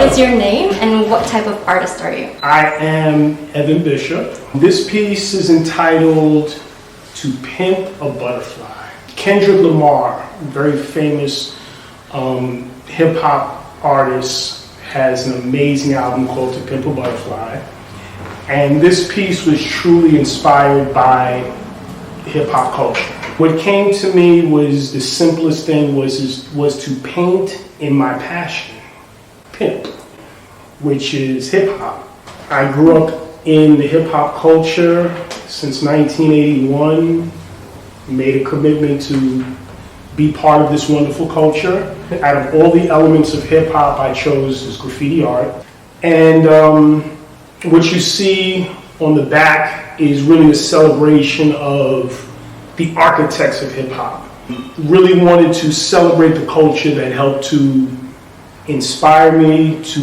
is your name and what type of artist are you? I am Evan Bishop. This piece is entitled To Pimp a Butterfly. Kendrick Lamar, very famous hip-hop artist, has an amazing album called To Pimp a Butterfly. And this piece was truly inspired by hip-hop culture. What came to me was the simplest thing was to paint in my passion, pimp, which is hip-hop. I grew up in the hip-hop culture since 1981, made a commitment to be part of this wonderful culture. Out of all the elements of hip-hop, I chose is graffiti art. And what you see on the back is really a celebration of the architects of hip-hop. Really wanted to celebrate the culture that helped to inspire me, to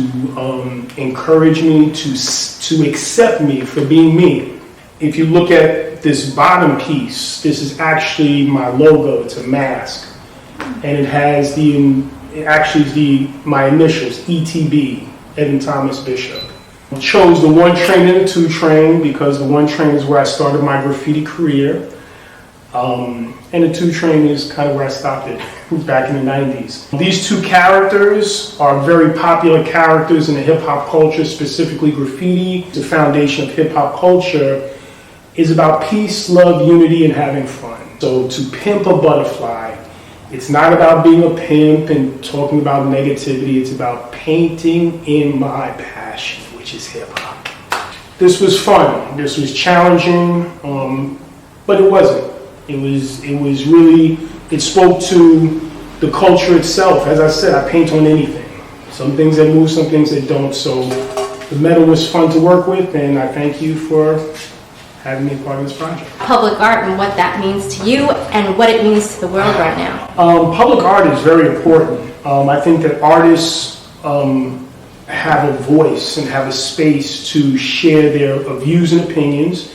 encourage me, to accept me for being me. If you look at this bottom piece, this is actually my logo. It's a mask, and it has my initials, ETB, Evan Thomas Bishop. I chose the 1 train and the 2 train because the 1 train is where I started my graffiti career. And the 2 train is kind of where I stopped it back in the 90s. These 2 characters are very popular characters in the hip-hop culture, specifically graffiti. The foundation of hip-hop culture is about peace, love, unity, and having fun. So to pimp a butterfly, it's not about being a pimp and talking about negativity. It's about painting in my passion, which is hip-hop. This was fun. This was challenging, but it wasn't. It was really, it spoke to the culture itself. As I said, I paint on anything. Some things that move, some things that don't. So the metal was fun to work with, and I thank you for having me part of this project. Public art and what that means to you and what it means to the world right now. Public art is very important. I think that artists have a voice and have a space to share their views and opinions.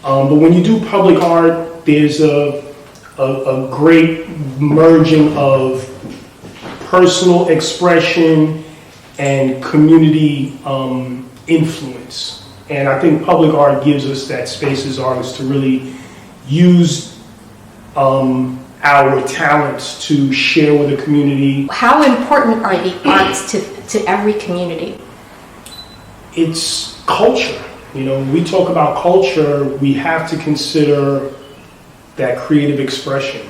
But when you do public art, there's a great merging of personal expression and community influence. And I think public art gives us that space as artists to really use our talents to share with the community. How important are the arts to every community? It's culture. You know, when we talk about culture, we have to consider that creative expression.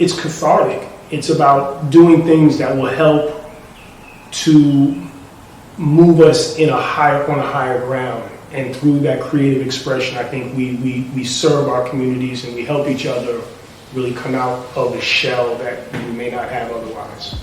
It's cathartic. It's about doing things that will help to move us on a higher ground. And through that creative expression, I think we serve our communities and we help each other really come out of the shell that we may not have otherwise.